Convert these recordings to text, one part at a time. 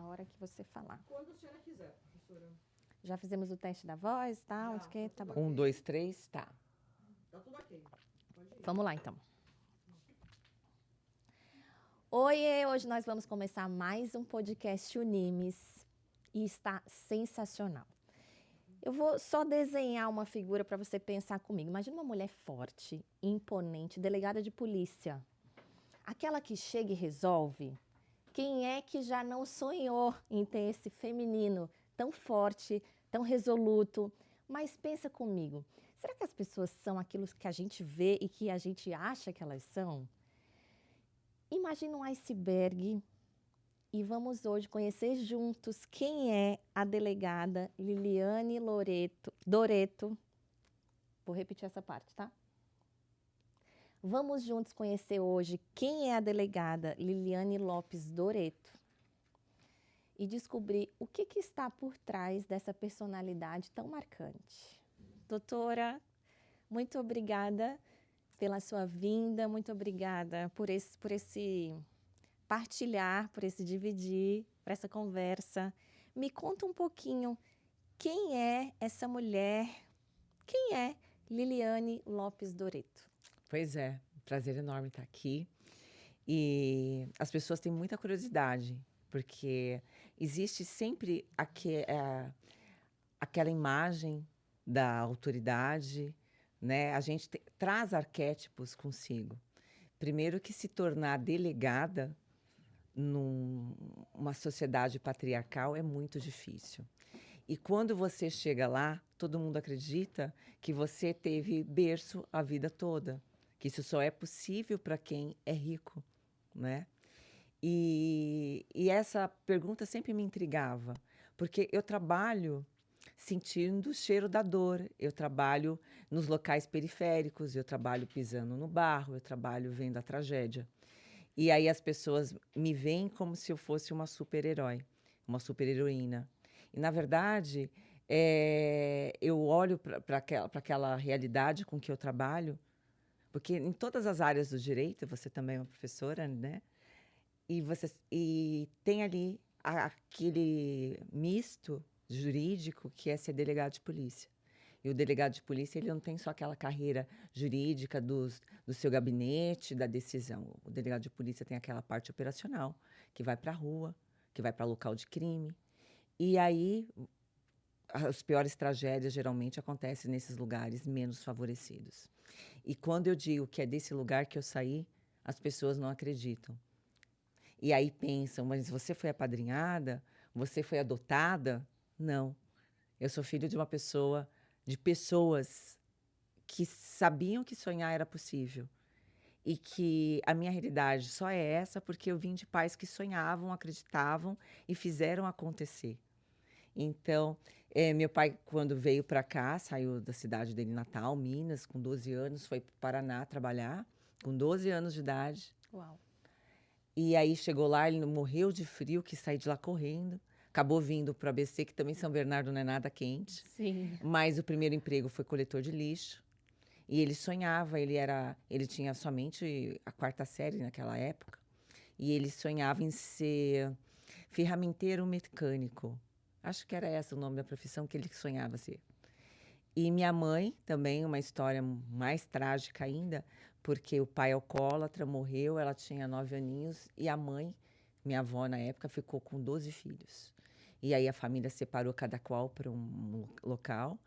hora que você falar. Quando a senhora quiser, professora. Já fizemos o teste da voz, tá? Já, De que? Tá tá bom. tudo 1, 2, 3, tá. Tá tudo ok. Pode ir. Vamos lá, então. Oiê! Hoje nós vamos começar mais um podcast Unimes e está sensacional. Eu vou só desenhar uma figura para você pensar comigo. Imagina uma mulher forte, imponente, delegada de polícia. Aquela que chega e resolve. Quem é que já não sonhou em ter esse feminino tão forte, tão resoluto? Mas pensa comigo, será que as pessoas são aquilo que a gente vê e que a gente acha que elas são? Imagina um iceberg e vamos hoje conhecer juntos quem é a delegada Liliane Doreto. Vou repetir essa parte, tá? Vamos juntos conhecer hoje quem é a delegada Liliane Lopes Doreto e descobrir o que está por trás dessa personalidade tão marcante. Doutora, muito obrigada pela sua vinda, muito obrigada por esse partilhar, por esse dividir, por essa conversa. Me conta um pouquinho quem é essa mulher, quem é Liliane Lopes Doreto? Pois é, prazer enorme estar aqui. E as pessoas têm muita curiosidade, porque existe sempre aquela imagem da autoridade, né? A gente traz arquétipos consigo. Primeiro que se tornar delegada numa sociedade patriarcal é muito difícil. E quando você chega lá, todo mundo acredita que você teve berço a vida toda, que isso só é possível para quem é rico, né? E essa pergunta sempre me intrigava, porque eu trabalho sentindo o cheiro da dor, eu trabalho nos locais periféricos, eu trabalho pisando no barro, eu trabalho vendo a tragédia. E aí as pessoas me veem como se eu fosse uma super-herói, uma super-heroína. E, na verdade, eu olho para aquela realidade com que eu trabalho, porque em todas as áreas do direito, você também é uma professora, né? E tem ali aquele misto jurídico que é ser delegado de polícia. E o delegado de polícia, ele não tem só aquela carreira jurídica do seu gabinete, da decisão. O delegado de polícia tem aquela parte operacional, que vai para a rua, que vai para local de crime. E aí, as piores tragédias geralmente acontecem nesses lugares menos favorecidos. E quando eu digo que é desse lugar que eu saí, as pessoas não acreditam. E aí pensam, mas você foi apadrinhada? Você foi adotada? Não. Eu sou filho de pessoas que sabiam que sonhar era possível. E que a minha realidade só é essa porque eu vim de pais que sonhavam, acreditavam e fizeram acontecer. Então, meu pai, quando veio para cá, saiu da cidade dele natal, Minas, com 12 anos, foi para o Paraná trabalhar, com 12 anos de idade. Uau! E aí chegou lá, ele morreu de frio, quis sair de lá correndo. Acabou vindo para o ABC, que também São Bernardo não é nada quente. Sim. Mas o primeiro emprego foi coletor de lixo. E ele sonhava, ele tinha somente a 4ª série naquela época. E ele sonhava em ser ferramenteiro mecânico. Acho que era esse o nome da profissão que ele sonhava ser. E minha mãe, também uma história mais trágica ainda, porque o pai alcoólatra morreu, ela tinha 9 aninhos, e a mãe, minha avó na época, ficou com 12 filhos. E aí a família separou cada qual para um local,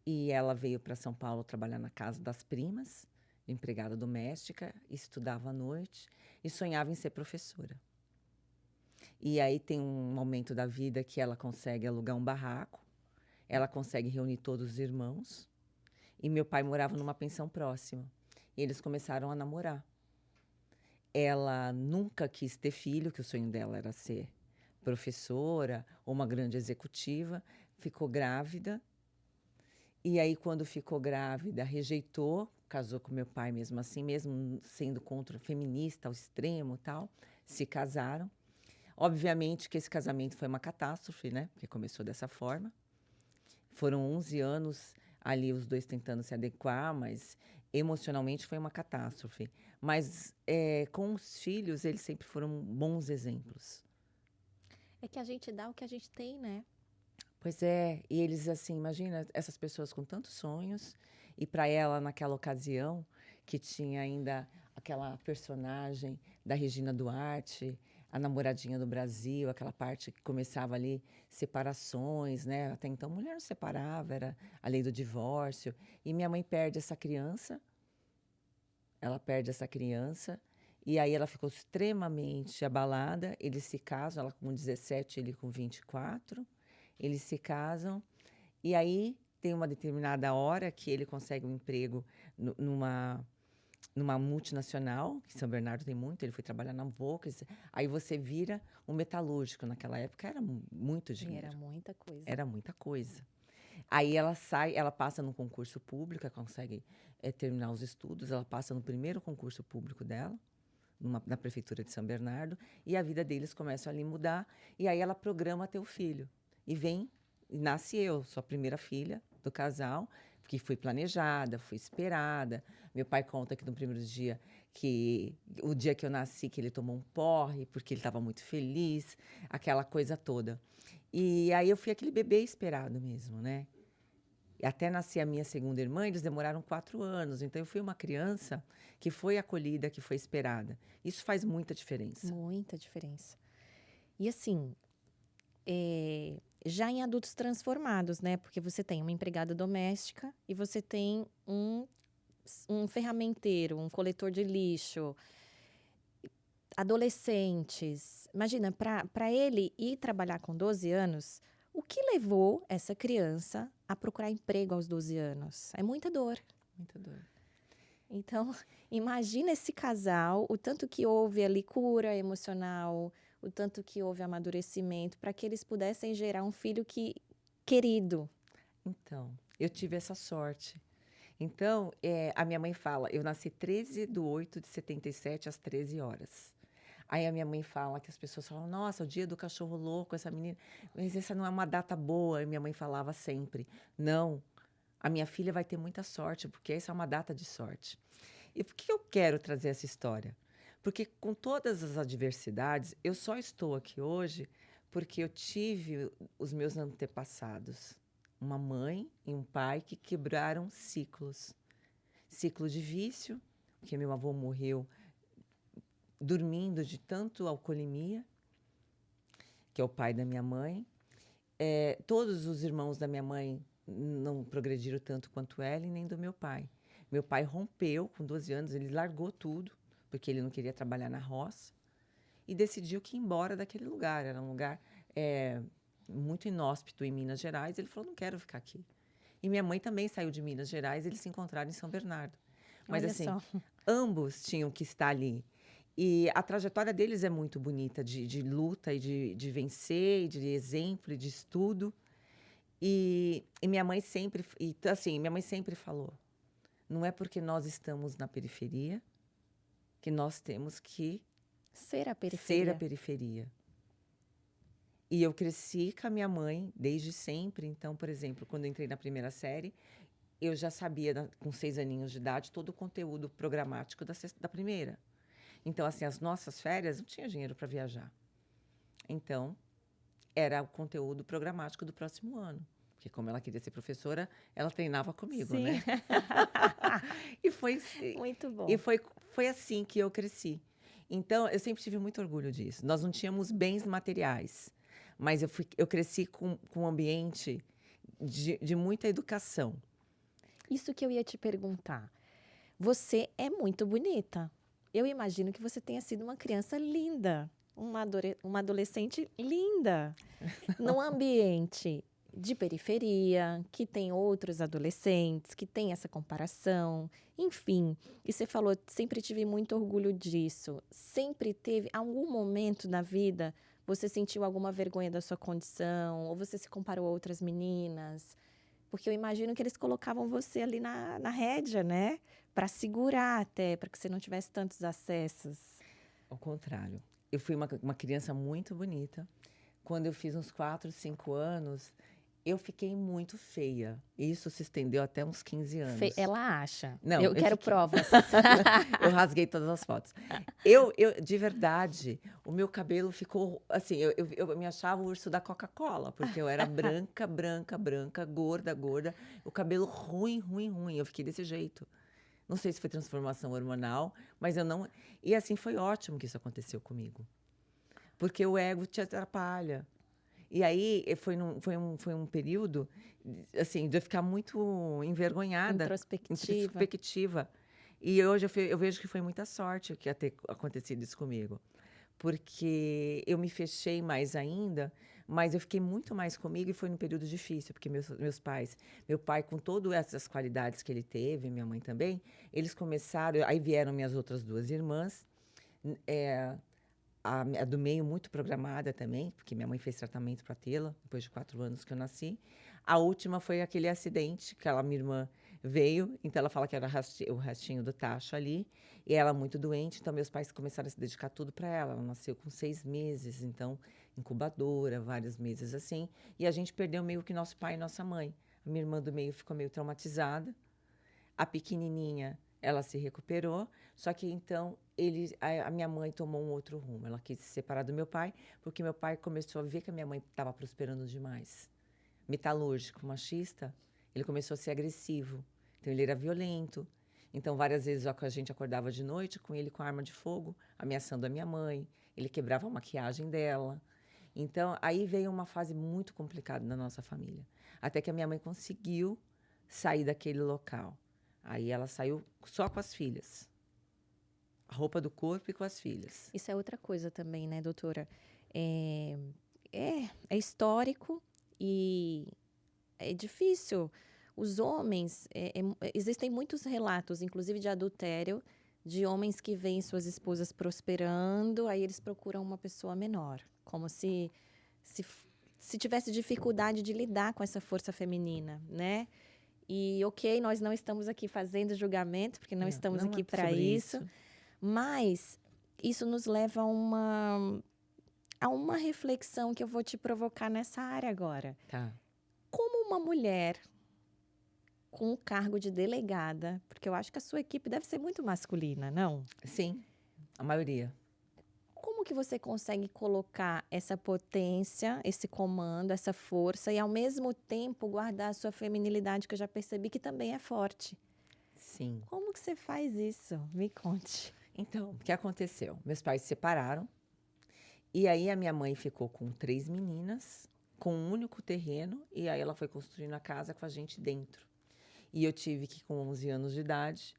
e ela veio para São Paulo trabalhar na casa das primas, empregada doméstica, estudava à noite e sonhava em ser professora. E aí tem um momento da vida que ela consegue alugar um barraco, ela consegue reunir todos os irmãos, e meu pai morava numa pensão próxima. E eles começaram a namorar. Ela nunca quis ter filho, que o sonho dela era ser professora ou uma grande executiva, ficou grávida. E aí, quando ficou grávida, rejeitou, casou com meu pai mesmo assim, mesmo sendo contra feminista ao extremo e tal, se casaram. Obviamente que esse casamento foi uma catástrofe, né? Porque começou dessa forma. Foram 11 anos ali os dois tentando se adequar, mas emocionalmente foi uma catástrofe. Mas com os filhos, eles sempre foram bons exemplos. É que a gente dá o que a gente tem, né? Pois é, e eles assim, imagina essas pessoas com tantos sonhos, e para ela naquela ocasião que tinha ainda aquela personagem da Regina Duarte, a namoradinha do Brasil, aquela parte que começava ali separações, né? Até então mulher não separava, era a lei do divórcio, e minha mãe perde essa criança, ela perde essa criança. E aí ela ficou extremamente abalada, eles se casam, ela com 17, ele com 24. Eles se casam e aí tem uma determinada hora que ele consegue um emprego numa multinacional, que São Bernardo tem muito, ele foi trabalhar na Volks. Aí você vira um metalúrgico. Naquela época era muito E dinheiro. era muita coisa. Era muita coisa. Aí ela sai, ela passa no concurso público, ela consegue terminar os estudos, ela passa no primeiro concurso público dela, na prefeitura de São Bernardo, e a vida deles começa ali a mudar, e aí ela programa ter o filho. E vem, e nasce eu, sou a primeira filha do casal, que fui planejada, fui esperada. Meu pai conta que no primeiro dia, que o dia que eu nasci, que ele tomou um porre, porque ele estava muito feliz, aquela coisa toda. E aí eu fui aquele bebê esperado mesmo, né? E até nascer a minha segunda irmã, eles demoraram 4 anos. Então eu fui uma criança que foi acolhida, que foi esperada. Isso faz muita diferença. Muita diferença. E assim, já em adultos transformados, né? Porque você tem uma empregada doméstica e você tem um ferramenteiro, um coletor de lixo, adolescentes. Imagina, para ele ir trabalhar com 12 anos, o que levou essa criança a procurar emprego aos 12 anos? É muita dor. Muita dor. Então, imagina esse casal, o tanto que houve ali cura emocional, o tanto que houve amadurecimento, para que eles pudessem gerar um filho querido. Então, eu tive essa sorte. Então, a minha mãe fala, eu nasci 13/8/77, às 13 horas. Aí a minha mãe fala que as pessoas falam, nossa, o dia do cachorro louco, essa menina, mas essa não é uma data boa. E minha mãe falava sempre, não, a minha filha vai ter muita sorte, porque essa é uma data de sorte. E por que eu quero trazer essa história? Porque com todas as adversidades, eu só estou aqui hoje porque eu tive os meus antepassados. Uma mãe e um pai que quebraram ciclos. Ciclo de vício, porque meu avô morreu dormindo de tanto alcoolemia, que é o pai da minha mãe. Todos os irmãos da minha mãe não progrediram tanto quanto ela e nem do meu pai. Meu pai rompeu com 12 anos, ele largou tudo, porque ele não queria trabalhar na roça, e decidiu que ia embora daquele lugar. Era um lugar muito inóspito em Minas Gerais. Ele falou, não quero ficar aqui. E minha mãe também saiu de Minas Gerais, eles se encontraram em São Bernardo. Mas Olha assim, só. ambos tinham que estar ali. E a trajetória deles é muito bonita, de luta e de vencer, e de exemplo e de estudo. E minha mãe sempre, minha mãe sempre falou, não é porque nós estamos na periferia que nós temos que Ser a ser periferia. a periferia. E eu cresci com a minha mãe desde sempre. Então, por exemplo, quando eu entrei na primeira série, eu já sabia, com 6 aninhos de idade, todo o conteúdo programático da primeira. Então, assim, as nossas férias não tinha dinheiro para viajar. Então, era o conteúdo programático do próximo ano. Porque como ela queria ser professora, ela treinava comigo, Sim. né? E foi, Muito bom. e foi assim que eu cresci. Então, eu sempre tive muito orgulho disso. Nós não tínhamos bens materiais, mas eu cresci com um ambiente de muita educação. Isso que eu ia te perguntar. Você é muito bonita. Eu imagino que você tenha sido uma criança linda, uma adolescente linda, num ambiente de periferia, que tem outros adolescentes, que tem essa comparação, enfim. E você falou, sempre tive muito orgulho disso. Sempre teve algum momento na vida, você sentiu alguma vergonha da sua condição, ou você se comparou a outras meninas? Porque eu imagino que eles colocavam você ali na rédea, né? Para segurar até, para que você não tivesse tantos acessos. Ao contrário, eu fui uma criança muito bonita. Quando eu fiz uns 4, 5 anos, Eu fiquei muito feia. Isso se estendeu até uns 15 anos. Ela acha. Não, eu eu quero fiquei- provas. Eu rasguei todas as fotos. De verdade, o meu cabelo ficou assim. Eu me achava o urso da Coca-Cola, porque eu era branca, branca, branca, gorda, gorda. O cabelo ruim, ruim, ruim. Eu fiquei desse jeito. Não sei se foi transformação hormonal, mas eu não. E assim, foi ótimo que isso aconteceu comigo. Porque o ego te atrapalha. E aí foi um período assim, de eu ficar muito envergonhada, Introspectiva. introspectiva. E hoje eu vejo que foi muita sorte que ia ter acontecido isso comigo. Porque eu me fechei mais ainda, mas eu fiquei muito mais comigo e foi num período difícil, porque meus pais, meu pai com todas essas qualidades que ele teve, minha mãe também, eles começaram, aí vieram minhas outras duas irmãs, é, a do meio muito programada também, porque minha mãe fez tratamento para tê-la, depois de 4 anos que eu nasci. A última foi aquele acidente, que minha irmã veio, então ela fala que era o restinho do tacho ali, e ela muito doente, então meus pais começaram a se dedicar tudo para ela. Ela nasceu com 6 meses, então incubadora, vários meses assim, e a gente perdeu meio que nosso pai e nossa mãe. A minha irmã do meio ficou meio traumatizada, a pequenininha, ela se recuperou, só que então a minha mãe tomou um outro rumo. Ela quis se separar do meu pai, porque meu pai começou a ver que a minha mãe estava prosperando demais. Metalúrgico, machista, ele começou a ser agressivo. Então ele era violento. Então várias vezes a gente acordava de noite com ele com arma de fogo, ameaçando a minha mãe. Ele quebrava a maquiagem dela. Então aí veio uma fase muito complicada na nossa família. Até que a minha mãe conseguiu sair daquele local. Aí ela saiu só com as filhas. A roupa do corpo e com as filhas. Isso é outra coisa também, né, doutora? É, é histórico e é difícil. Os homens, existem muitos relatos, inclusive de adultério, de homens que veem suas esposas prosperando, aí eles procuram uma pessoa menor, como se tivesse dificuldade de lidar com essa força feminina, né? E, ok, nós não estamos aqui fazendo julgamento, porque não estamos não aqui é para sobre isso, mas isso nos leva a uma reflexão que eu vou te provocar nessa área agora. Tá. Como uma mulher com o cargo de delegada, porque eu acho que a sua equipe deve ser muito masculina, não? Sim, a maioria. Como que você consegue colocar essa potência, esse comando, essa força e ao mesmo tempo guardar a sua feminilidade, que eu já percebi que também é forte? Sim. Como que você faz isso? Me conte. Então, o que aconteceu? Meus pais se separaram. E aí a minha mãe ficou com 3 meninas, com um único terreno. E aí ela foi construindo a casa com a gente dentro. E eu tive que, com 11 anos de idade,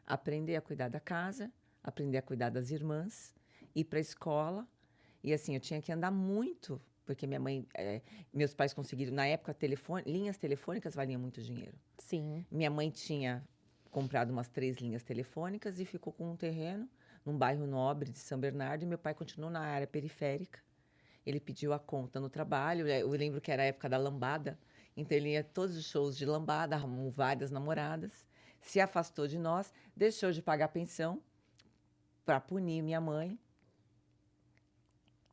aprender a cuidar da casa, aprender a cuidar das irmãs, ir para a escola. E assim, eu tinha que andar muito, porque minha mãe, meus pais conseguiram, na época, linhas telefônicas valiam muito dinheiro. Sim. Minha mãe tinha comprado umas 3 linhas telefônicas e ficou com um terreno num bairro nobre de São Bernardo, e meu pai continuou na área periférica. Ele pediu a conta no trabalho, eu lembro que era a época da lambada, então ele ia a todos os shows de lambada, arrumou várias namoradas, se afastou de nós, deixou de pagar pensão para punir minha mãe.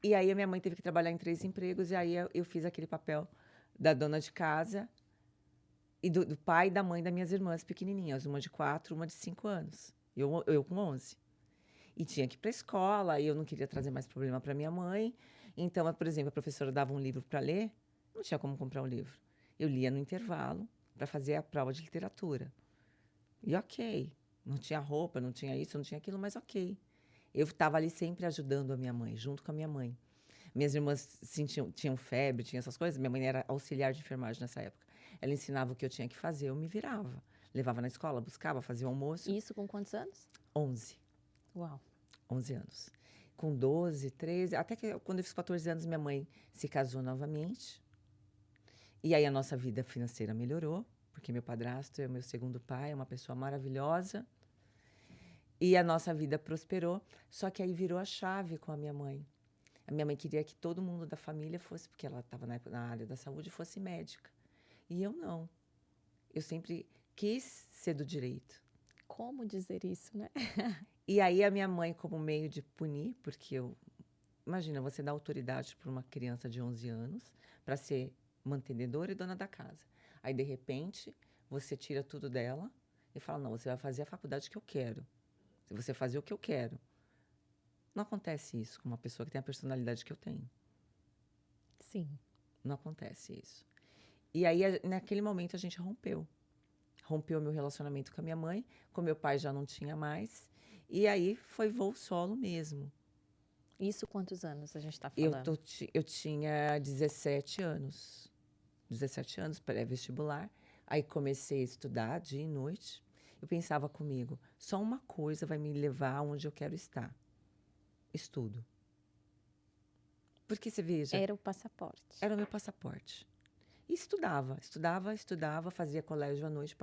E aí a minha mãe teve que trabalhar em 3 empregos, e aí eu fiz aquele papel da dona de casa e do pai e da mãe das minhas irmãs pequenininhas, uma de 4, uma de 5 anos, eu com 11. E tinha que ir para a escola, e eu não queria trazer mais problema para minha mãe. Então, por exemplo, a professora dava um livro para ler, não tinha como comprar um livro. Eu lia no intervalo para fazer a prova de literatura. E ok, não tinha roupa, não tinha isso, não tinha aquilo, mas ok. Eu estava ali sempre ajudando a minha mãe, junto com a minha mãe. Minhas irmãs tinham febre, tinham essas coisas. Minha mãe era auxiliar de enfermagem nessa época. Ela ensinava o que eu tinha que fazer, eu me virava. Levava na escola, buscava, fazia o almoço. Isso com quantos anos? 11. Uau. 11 anos. Com 12, 13, até que quando eu fiz 14 anos, minha mãe se casou novamente. E aí a nossa vida financeira melhorou, porque meu padrasto é o meu segundo pai, é uma pessoa maravilhosa. E a nossa vida prosperou, só que aí virou a chave com a minha mãe. A minha mãe queria que todo mundo da família fosse, porque ela estava na área da saúde, fosse médica. E eu não. Eu sempre quis ser do direito. Como dizer isso, né? E aí a minha mãe, como meio de punir, porque imagina, você dá autoridade para uma criança de 11 anos para ser mantenedora e dona da casa. Aí, de repente, você tira tudo dela e fala, não, você vai fazer a faculdade que eu quero. Se você fazer o que eu quero. Não acontece isso com uma pessoa que tem a personalidade que eu tenho. Sim. Não acontece isso. E aí, naquele momento, a gente rompeu. Rompeu meu relacionamento com a minha mãe, com meu pai já não tinha mais. E aí, foi voo solo mesmo. Isso quantos anos a gente está Eu, falando? eu tinha 17 anos. 17 anos, pré-vestibular. Aí comecei a estudar dia e noite. Eu pensava comigo, só uma coisa vai me levar onde eu quero estar. Estudo. Porque você veja, Era o passaporte. era o meu passaporte. E estudava, fazia colégio à noite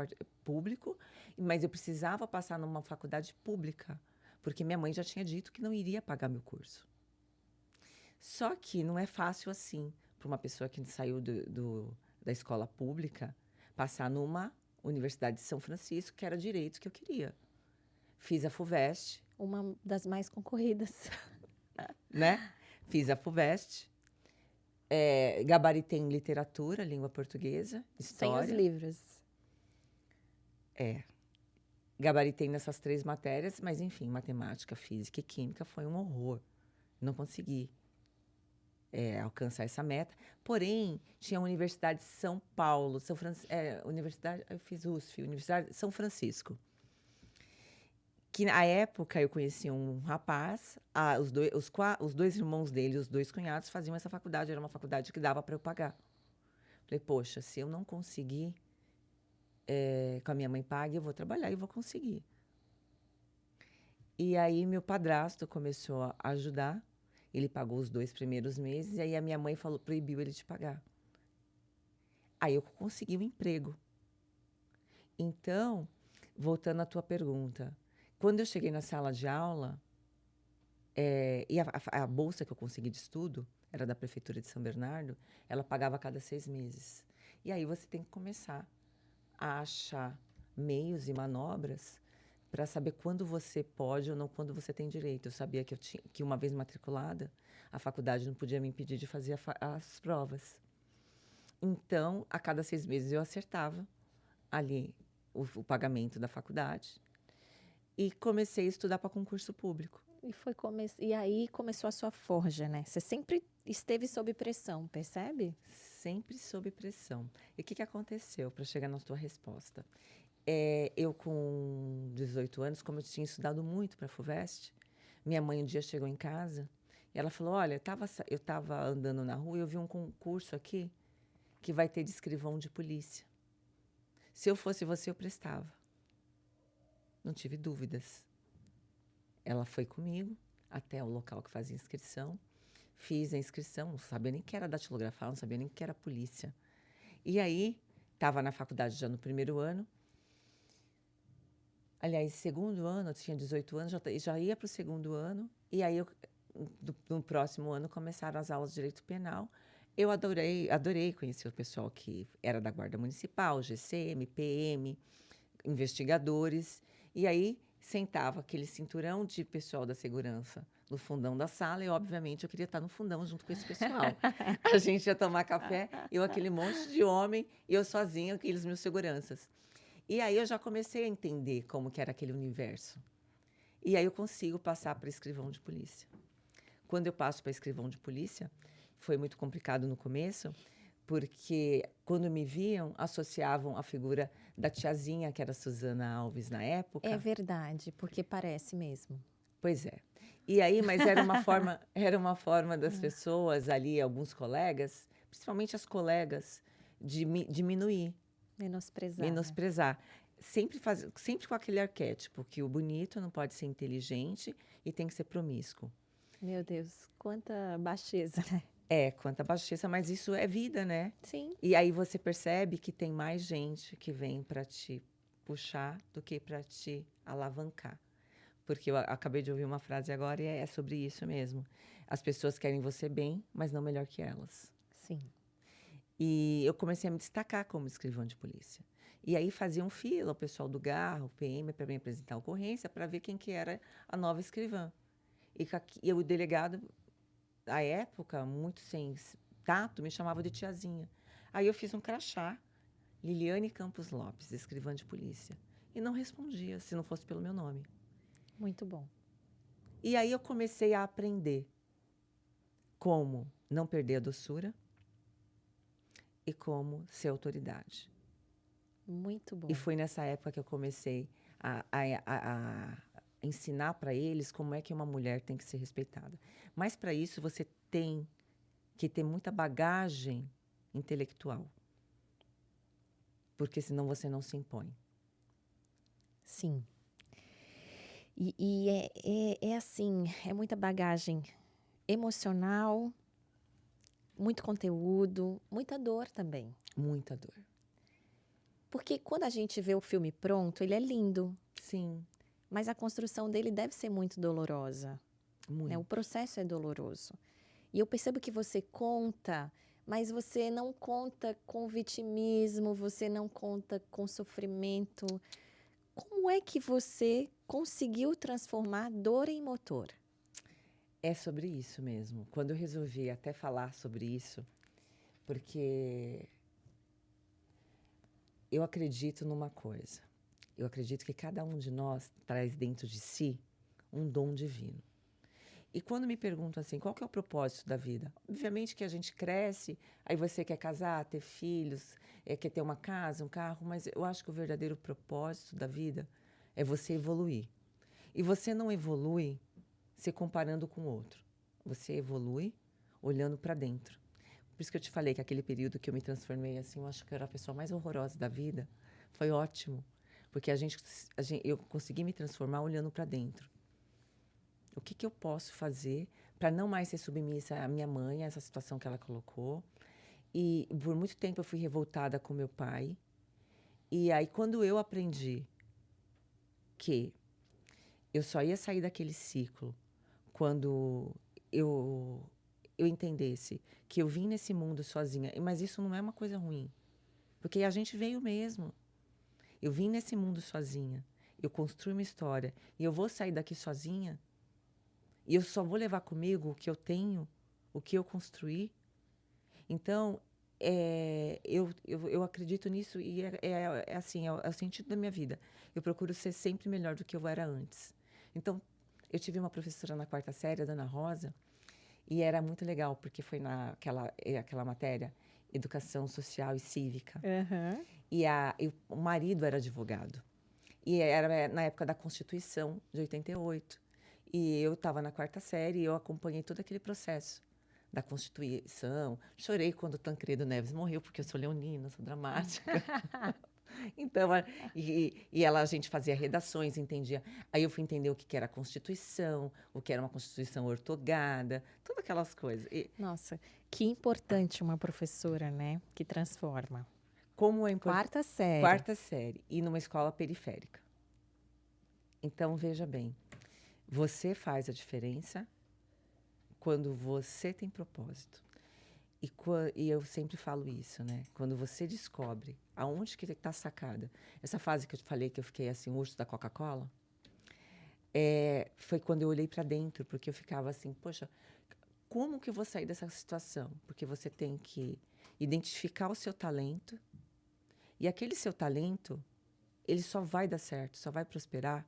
público, mas eu precisava passar numa faculdade pública, porque minha mãe já tinha dito que não iria pagar meu curso. Só que não é fácil assim, para uma pessoa que saiu da escola pública, passar numa Universidade de São Francisco, que era direito que eu queria. Fiz a FUVEST, Uma das mais concorridas. né? Fiz a FUVEST, gabaritei em literatura, língua portuguesa, história. Sem os livros. Gabaritei nessas 3 matérias, mas enfim, matemática, física e química foi um horror. Não consegui alcançar essa meta. Porém, tinha a Universidade de São Paulo, eu fiz USF, Universidade de São Francisco. Que na época eu conheci um rapaz, os 2 irmãos dele, os 2 cunhados faziam essa faculdade, era uma faculdade que dava para eu pagar. Falei, poxa, se eu não conseguir, com a minha mãe paga, eu vou trabalhar e vou conseguir. E aí meu padrasto começou a ajudar, ele pagou os 2 primeiros meses, e aí a minha mãe proibiu ele de pagar. Aí eu consegui um emprego. Então, voltando à tua pergunta, quando eu cheguei na sala de aula, e a bolsa que eu consegui de estudo, era da Prefeitura de São Bernardo, ela pagava a cada 6 meses. E aí você tem que começar a achar meios e manobras para saber quando você pode ou não, quando você tem direito. Eu sabia que uma vez matriculada, a faculdade não podia me impedir de fazer as provas. Então, a cada 6 meses eu acertava ali o pagamento da faculdade e comecei a estudar para concurso público. E aí começou a sua forja, né? Você sempre esteve sob pressão, percebe? Sempre sob pressão. E o que aconteceu para chegar na sua resposta? Eu, com 18 anos, como eu tinha estudado muito para a FUVEST, minha mãe um dia chegou em casa e ela falou, olha, eu estava andando na rua e eu vi um concurso aqui que vai ter de escrivão de polícia. Se eu fosse você, eu prestava. Não tive dúvidas. Ela foi comigo até o local que fazia inscrição. Fiz a inscrição, não sabia nem que era datilografar, não sabia nem que era polícia. E aí, estava na faculdade já no primeiro ano. Aliás, segundo ano, eu tinha 18 anos, já ia para o segundo ano. E aí, no próximo ano, começaram as aulas de Direito Penal. Eu adorei conhecer o pessoal que era da Guarda Municipal, GCM, PM, investigadores. E aí, sentava aquele cinturão de pessoal da segurança no fundão da sala e, obviamente, eu queria estar no fundão junto com esse pessoal. A gente ia tomar café, eu aquele monte de homem e eu sozinha, aqueles meus seguranças. E aí eu já comecei a entender como que era aquele universo. E aí eu consigo passar para escrivão de polícia. Quando eu passo para escrivão de polícia, foi muito complicado no começo, porque quando me viam, associavam a figura da tiazinha, que era Suzana Alves na época. É verdade, porque parece mesmo. Pois é. E aí, mas era uma forma das pessoas ali, alguns colegas, principalmente as colegas, de diminuir, Menosprezar. Sempre com aquele arquétipo que o bonito não pode ser inteligente e tem que ser promíscuo. Meu Deus, quanta baixeza, né? Quanta baixeza, mas isso é vida, né? Sim. E aí você percebe que tem mais gente que vem para te puxar do que para te alavancar. Porque eu acabei de ouvir uma frase agora e é sobre isso mesmo. As pessoas querem você bem, mas não melhor que elas. Sim. E eu comecei a me destacar como escrivão de polícia. E aí faziam fila, o pessoal do GAR, o PM, para me apresentar a ocorrência, para ver quem que era a nova escrivã. E o delegado, à época, muito sem tato, me chamava de tiazinha. Aí eu fiz um crachá, Liliane Campos Lopes, escrivã de polícia. E não respondia, se não fosse pelo meu nome. Muito bom. E aí eu comecei a aprender como não perder a doçura e como ser autoridade. Muito bom. E foi nessa época que eu comecei a ensinar para eles como é que uma mulher tem que ser respeitada. Mas para isso você tem que ter muita bagagem intelectual. Porque senão você não se impõe. Sim. E é assim, é muita bagagem emocional, muito conteúdo, muita dor também. Muita dor. Porque quando a gente vê o filme pronto, ele é lindo, Sim, mas a construção dele deve ser muito dolorosa, muito. né? O processo é doloroso. E eu percebo que você conta, mas você não conta com vitimismo, você não conta com sofrimento. Como é que você conseguiu transformar dor em motor? É sobre isso mesmo. Quando eu resolvi até falar sobre isso, porque eu acredito numa coisa. Eu acredito que cada um de nós traz dentro de si um dom divino. E quando me perguntam assim, qual que é o propósito da vida? Obviamente que a gente cresce, aí você quer casar, ter filhos, quer ter uma casa, um carro, mas eu acho que o verdadeiro propósito da vida é você evoluir. E você não evolui se comparando com o outro. Você evolui olhando para dentro. Por isso que eu te falei que aquele período que eu me transformei assim, eu acho que eu era a pessoa mais horrorosa da vida. Foi ótimo, porque eu consegui me transformar olhando para dentro. O que eu posso fazer para não mais ser submissa à minha mãe, a essa situação que ela colocou? E por muito tempo eu fui revoltada com meu pai. E aí quando eu aprendi que eu só ia sair daquele ciclo quando eu entendesse que eu vim nesse mundo sozinha, mas isso não é uma coisa ruim, porque a gente veio mesmo. Eu vim nesse mundo sozinha, eu construí uma história e eu vou sair daqui sozinha e eu só vou levar comigo o que eu tenho, o que eu construí. Então, eu acredito nisso e é assim, é o sentido da minha vida. Eu procuro ser sempre melhor do que eu era antes. Então, eu tive uma professora na 4ª série, a Dona Rosa, e era muito legal, porque foi aquela matéria, Educação Social e Cívica. Uhum. E o marido era advogado. E era na época da Constituição, de 88. E eu estava na 4ª série e eu acompanhei todo aquele processo da Constituição. Chorei quando o Tancredo Neves morreu, porque eu sou leonina, sou dramática. Então, a gente fazia redações, entendia. Aí eu fui entender o que era a Constituição, o que era uma Constituição ortogada, todas aquelas coisas. Nossa, que importante uma professora, né? Que transforma. Como é importante. 4ª série. 4ª série, e numa escola periférica. Então, veja bem, você faz a diferença quando você tem propósito. E eu sempre falo isso, né? Quando você descobre aonde que está a sacada. Essa fase que eu te falei que eu fiquei assim, urso da Coca-Cola, foi quando eu olhei para dentro, porque eu ficava assim, poxa, como que eu vou sair dessa situação? Porque você tem que identificar o seu talento, e aquele seu talento, ele só vai dar certo, só vai prosperar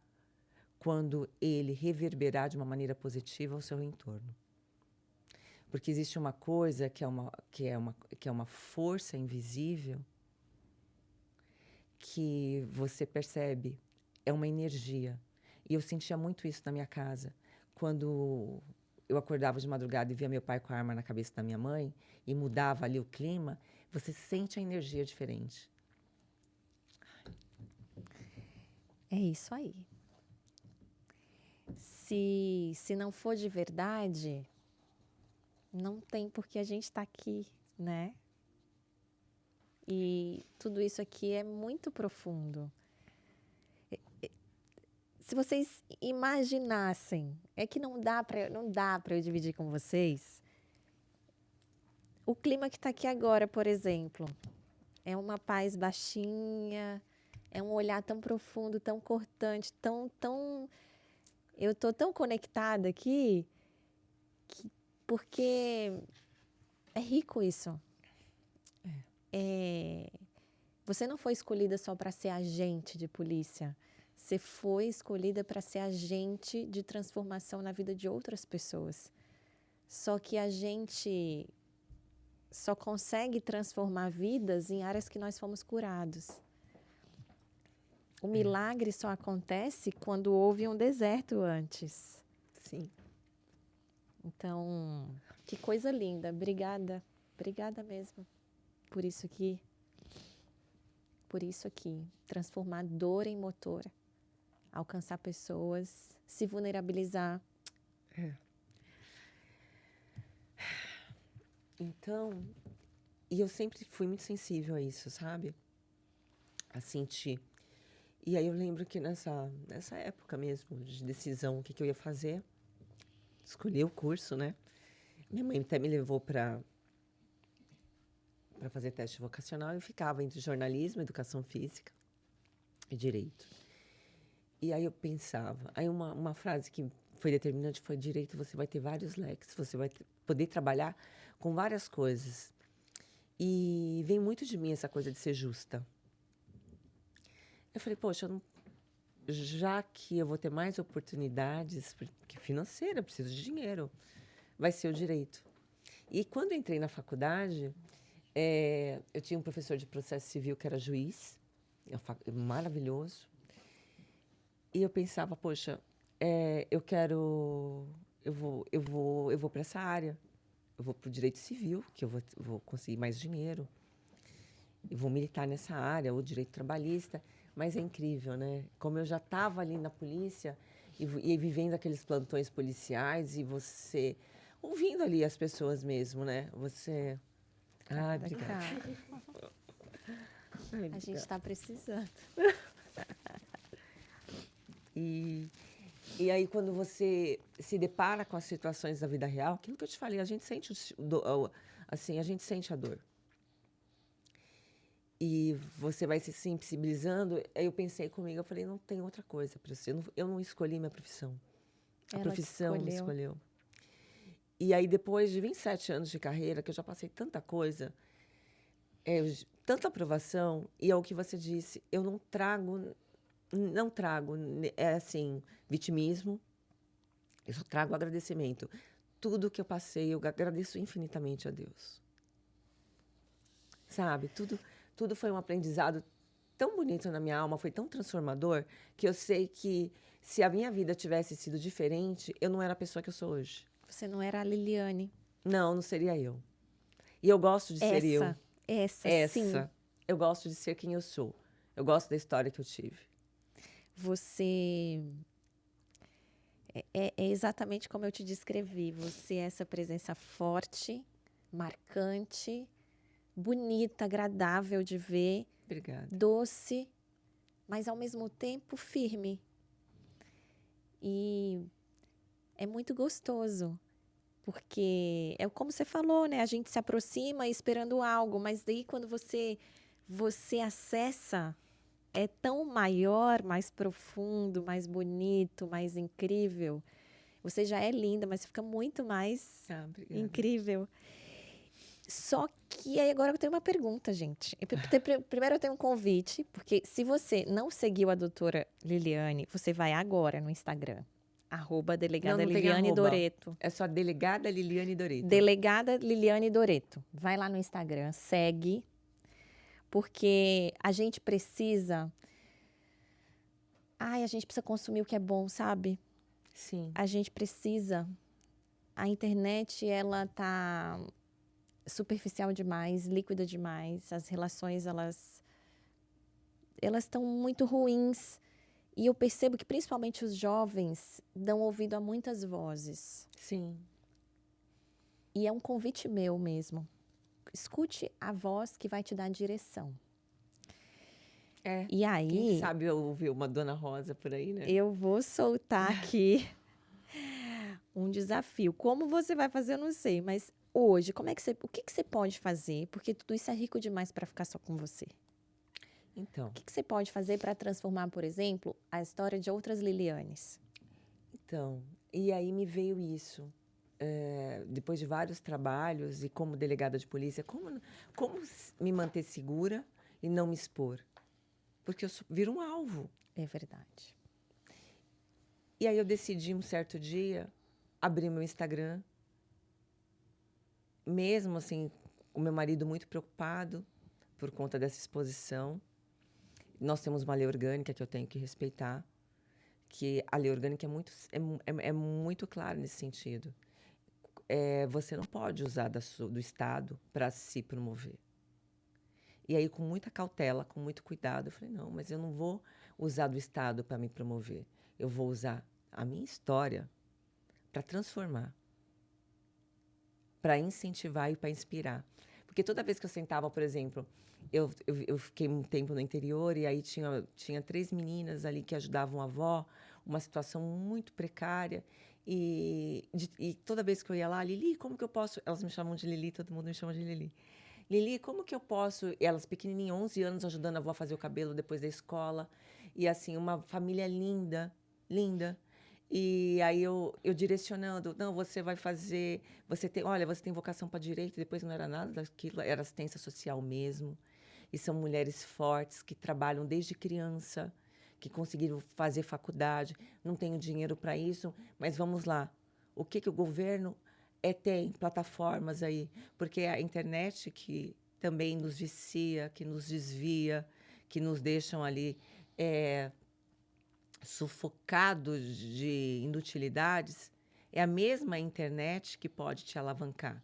quando ele reverberar de uma maneira positiva ao seu entorno. Porque existe uma coisa que é uma força invisível que você percebe, é uma energia. E eu sentia muito isso na minha casa. Quando eu acordava de madrugada e via meu pai com a arma na cabeça da minha mãe e mudava ali o clima, você sente a energia diferente. É isso aí. Se não for de verdade, não tem por que a gente estar aqui, né? E tudo isso aqui é muito profundo. Se vocês imaginassem, é que não dá para eu dividir com vocês. O clima que está aqui agora, por exemplo, é uma paz baixinha, é um olhar tão profundo, tão cortante, tão. Eu tô tão conectada aqui, porque é rico isso. você não foi escolhida só para ser agente de polícia. Você foi escolhida para ser agente de transformação na vida de outras pessoas. Só que a gente só consegue transformar vidas em áreas que nós fomos curados. O milagre só acontece quando houve um deserto antes. Sim. Então, que coisa linda. Obrigada. Obrigada mesmo. Por isso aqui. Transformar dor em motor. Alcançar pessoas. Se vulnerabilizar. Então, e eu sempre fui muito sensível a isso, sabe? A sentir. E aí eu lembro que nessa época mesmo, de decisão, o que eu ia fazer, escolhi o curso, né? Minha mãe até me levou para fazer teste vocacional e eu ficava entre jornalismo, educação física e direito. E aí eu pensava, aí uma frase que foi determinante foi: direito, você vai ter vários leques, você vai poder trabalhar com várias coisas. E vem muito de mim essa coisa de ser justa. Eu falei, poxa, já que eu vou ter mais oportunidades, porque financeira, eu preciso de dinheiro, vai ser o direito. E quando eu entrei na faculdade, eu tinha um professor de processo civil que era juiz, maravilhoso. E eu pensava, poxa, eu vou para essa área. Eu vou para o direito civil, que eu vou conseguir mais dinheiro. E vou militar nessa área, o direito trabalhista. Mas é incrível, né? Como eu já estava ali na polícia e vivendo aqueles plantões policiais e você ouvindo ali as pessoas mesmo, né? Você... Ah, obrigada. A gente está precisando. E aí, quando você se depara com as situações da vida real, aquilo que eu te falei, a gente sente a gente sente a dor. E você vai se sensibilizando. Aí eu pensei comigo, eu falei, não tem outra coisa para você. Eu não escolhi minha profissão. A profissão me escolheu. E aí, depois de 27 anos de carreira, que eu já passei tanta coisa, tanta aprovação, e é o que você disse, eu não trago, vitimismo, eu só trago agradecimento. Tudo que eu passei, eu agradeço infinitamente a Deus. Sabe? Tudo foi um aprendizado tão bonito na minha alma, foi tão transformador, que eu sei que se a minha vida tivesse sido diferente, eu não era a pessoa que eu sou hoje. Você não era a Liliane. Não seria eu. E eu gosto de ser eu. Essa, sim. Eu gosto de ser quem eu sou. Eu gosto da história que eu tive. Você... É exatamente como eu te descrevi. Você é essa presença forte, marcante, bonita, agradável de ver. Obrigada. Doce, mas ao mesmo tempo firme. E é muito gostoso, porque é como você falou, né? A gente se aproxima esperando algo, mas daí quando você acessa, é tão maior, mais profundo, mais bonito, mais incrível. Você já é linda, mas fica muito mais incrível. Só que aí agora eu tenho uma pergunta, gente. Primeiro eu tenho um convite, porque se você não seguiu a doutora Liliane, você vai agora no Instagram, @delegada Liliane Doretto. É só delegada Liliane Doretto. Delegada Liliane Doretto. Vai lá no Instagram, segue, porque a gente precisa consumir o que é bom, sabe? Sim. A gente precisa. A internet, ela tá superficial demais, líquida demais. As relações, elas estão muito ruins. E eu percebo que principalmente os jovens dão ouvido a muitas vozes. Sim. E é um convite meu mesmo. Escute a voz que vai te dar direção. E aí... Quem sabe eu ouvi uma Dona Rosa por aí, né? Eu vou soltar aqui um desafio. Como você vai fazer, eu não sei, mas hoje, o que você pode fazer? Porque tudo isso é rico demais para ficar só com você. Então. O que você pode fazer para transformar, por exemplo, a história de outras Lilianes? Então, e aí me veio isso. depois de vários trabalhos e como delegada de polícia, como me manter segura e não me expor? Porque eu viro um alvo. É verdade. E aí eu decidi um certo dia abrir meu Instagram, mesmo assim, o meu marido muito preocupado por conta dessa exposição. Nós temos uma lei orgânica que eu tenho que respeitar, que a lei orgânica é muito clara nesse sentido. Você não pode usar do Estado para se promover. E aí, com muita cautela, com muito cuidado, eu falei, não, mas eu não vou usar do Estado para me promover. Eu vou usar a minha história para transformar, para incentivar e para inspirar. Porque toda vez que eu sentava, por exemplo, eu fiquei um tempo no interior e aí tinha 3 meninas ali que ajudavam a avó, uma situação muito precária. E toda vez que eu ia lá, Lili, como que eu posso... Elas me chamam de Lili, todo mundo me chama de Lili. Lili, como que eu posso... Elas pequenininhas, 11 anos, ajudando a avó a fazer o cabelo depois da escola. E assim, uma família linda, linda. E aí eu direcionando, não, você vai fazer... Olha, você tem vocação para direito, depois não era nada daquilo, era assistência social mesmo. E são mulheres fortes que trabalham desde criança, que conseguiram fazer faculdade, não tenho dinheiro para isso, mas vamos lá. O que o governo tem? Plataformas aí, porque é a internet que também nos vicia, que nos desvia, que nos deixam ali sufocados de inutilidades, é a mesma internet que pode te alavancar.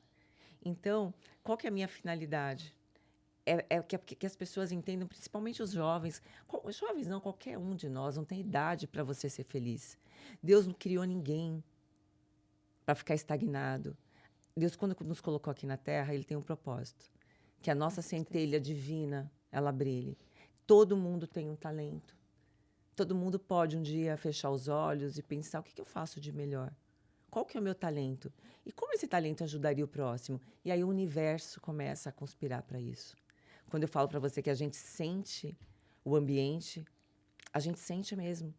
Então, qual que é a minha finalidade? Que as pessoas entendam, principalmente os jovens. Os jovens não, qualquer um de nós, não tem idade para você ser feliz. Deus não criou ninguém para ficar estagnado. Deus, quando nos colocou aqui na Terra, Ele tem um propósito. Que a nossa centelha divina, ela brilhe. Todo mundo tem um talento. Todo mundo pode um dia fechar os olhos e pensar, o que eu faço de melhor? Qual que é o meu talento? E como esse talento ajudaria o próximo? E aí o universo começa a conspirar para isso. Quando eu falo para você que a gente sente o ambiente, a gente sente mesmo.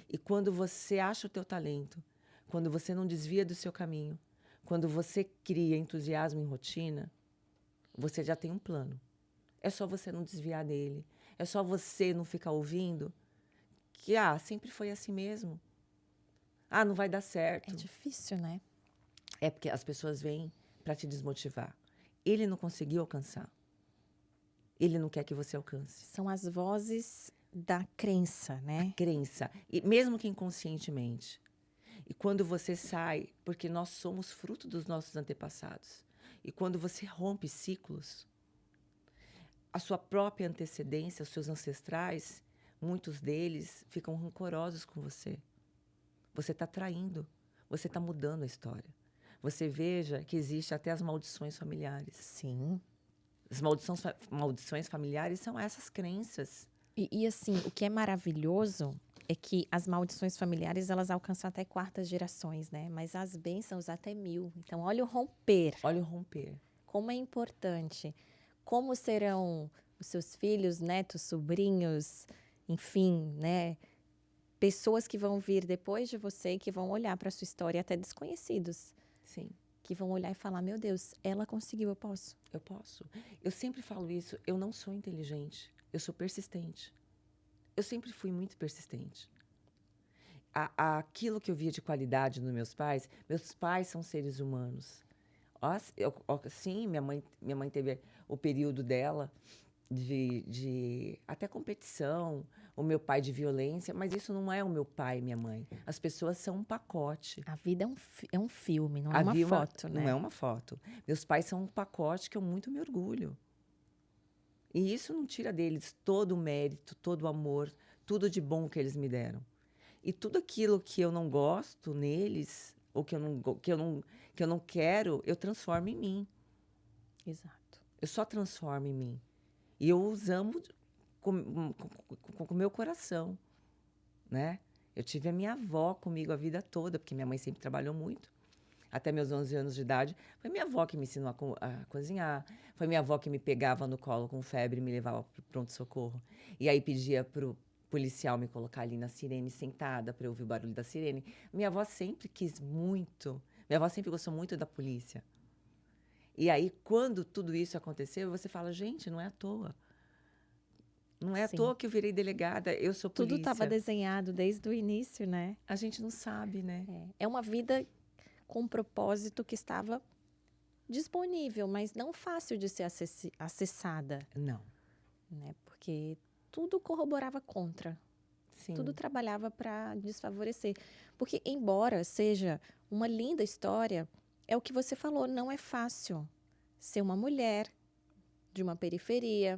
E quando você acha o teu talento, quando você não desvia do seu caminho, quando você cria entusiasmo em rotina, você já tem um plano. É só você não desviar dele. É só você não ficar ouvindo que, sempre foi assim mesmo. Não vai dar certo. É difícil, né? É porque as pessoas vêm para te desmotivar. Ele não conseguiu alcançar. Ele não quer que você alcance. São as vozes da crença, né? Crença, e mesmo que inconscientemente. E quando você sai, porque nós somos fruto dos nossos antepassados. E quando você rompe ciclos, a sua própria antecedência, os seus ancestrais, muitos deles ficam rancorosos com você. Você está traindo, você está mudando a história. Você veja que existe até as maldições familiares. Sim. As maldições familiares são essas crenças. E assim, o que é maravilhoso é que as maldições familiares, elas alcançam até 4ª gerações, né? Mas as bênçãos até 1000. Então, olha o romper. Olha o romper. Como é importante. Como serão os seus filhos, netos, sobrinhos, enfim, né? Pessoas que vão vir depois de você e que vão olhar para a sua história, até desconhecidos. Sim. Que vão olhar e falar, meu Deus, ela conseguiu, eu posso. Eu posso. Eu sempre falo isso, eu não sou inteligente, eu sou persistente. Eu sempre fui muito persistente. Aquilo que eu via de qualidade nos meus pais são seres humanos. Sim, minha mãe teve o período dela de até competição, o meu pai de violência, mas isso não é o meu pai e minha mãe. As pessoas são um pacote. A vida é um filme, não é uma foto, né? Não é uma foto. Meus pais são um pacote que eu muito me orgulho. E isso não tira deles todo o mérito, todo o amor, tudo de bom que eles me deram. E tudo aquilo que eu não gosto neles, ou que eu não quero, eu transformo em mim. Exato. Eu só transformo em mim. E eu os amo com o meu coração, né? Eu tive a minha avó comigo a vida toda, porque minha mãe sempre trabalhou muito. Até meus 11 anos de idade, foi minha avó que me ensinou a cozinhar. Foi minha avó que me pegava no colo com febre e me levava para o pronto-socorro. E aí pedia para o policial me colocar ali na sirene, sentada, para eu ouvir o barulho da sirene. Minha avó sempre quis muito Minha avó sempre gostou muito da polícia. E aí, quando tudo isso aconteceu, você fala, gente, não é à toa. Não é à Sim. toa que eu virei delegada, eu sou Tudo polícia. estava desenhado desde o início, né? A gente não sabe, né? É uma vida com um propósito que estava disponível, mas não fácil de ser acessada, Não. né? Porque tudo corroborava contra, Sim. tudo trabalhava para desfavorecer. Porque, embora seja uma linda história, é o que você falou, não é fácil ser uma mulher de uma periferia,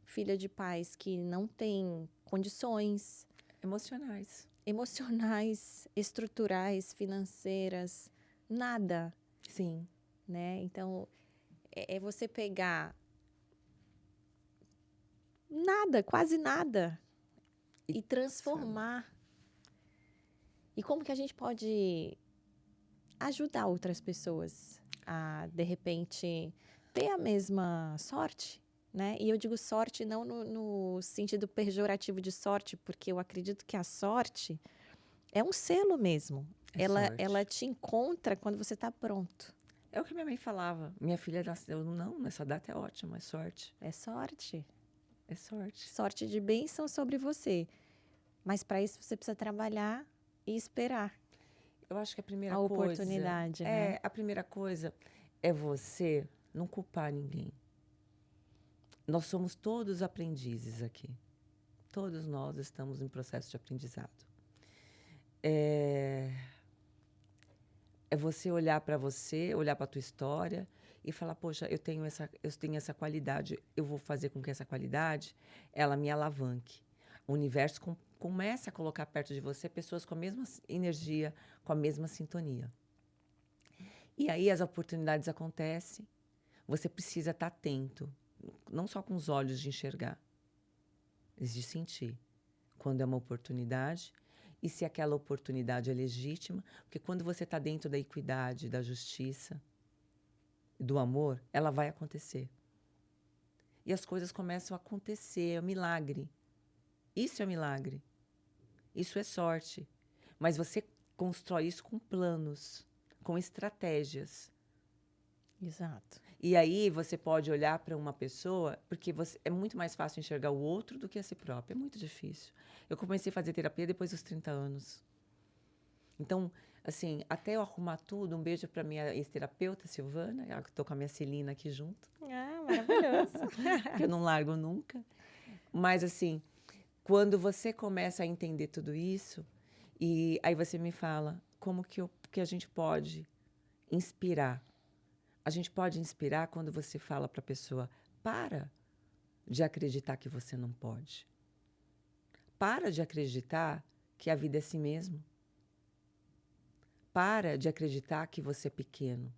filha de pais que não têm condições Emocionais. emocionais, estruturais, financeiras, nada, Sim. né? Então, é você pegar nada, quase nada, e transformar. E como que a gente pode ajudar outras pessoas a, de repente, ter a mesma sorte, né? E eu digo sorte não no sentido pejorativo de sorte, porque eu acredito que a sorte é um selo mesmo. É Ela sorte. te encontra quando você está pronto. É o que minha mãe falava. Minha filha nasceu, não, essa data é ótima, é sorte. É sorte. É sorte. Sorte de bênção sobre você. Mas para isso você precisa trabalhar e esperar Eu acho que a primeira a coisa... oportunidade, né? A primeira coisa é você não culpar ninguém. Nós somos todos aprendizes aqui. Todos nós estamos em processo de aprendizado. É você olhar para você, olhar para a tua história e falar, poxa, eu tenho essa qualidade, eu vou fazer com que essa qualidade, ela me alavanque. O universo começa a colocar perto de você pessoas com a mesma energia, com a mesma sintonia. E aí as oportunidades acontecem, você precisa estar atento, não só com os olhos de enxergar, mas de sentir quando é uma oportunidade e se aquela oportunidade é legítima, porque quando você está dentro da equidade, da justiça, do amor, ela vai acontecer. E as coisas começam a acontecer, é um milagre. Isso é um milagre. Isso é sorte. Mas você constrói isso com planos, com estratégias. Exato. E aí você pode olhar para uma pessoa, porque é muito mais fácil enxergar o outro do que a si próprio. É muito difícil. Eu comecei a fazer terapia depois dos 30 anos. Então, assim, até eu arrumar tudo, um beijo para minha ex-terapeuta, Silvana, ela que estou com a minha Celina aqui junto. Ah, maravilhoso. Que eu não largo nunca. Mas, assim, quando você começa a entender tudo isso, e aí você me fala como que a gente pode inspirar. A gente pode inspirar quando você fala para a pessoa, para de acreditar que você não pode. Para de acreditar que a vida é assim mesmo. Para de acreditar que você é pequeno.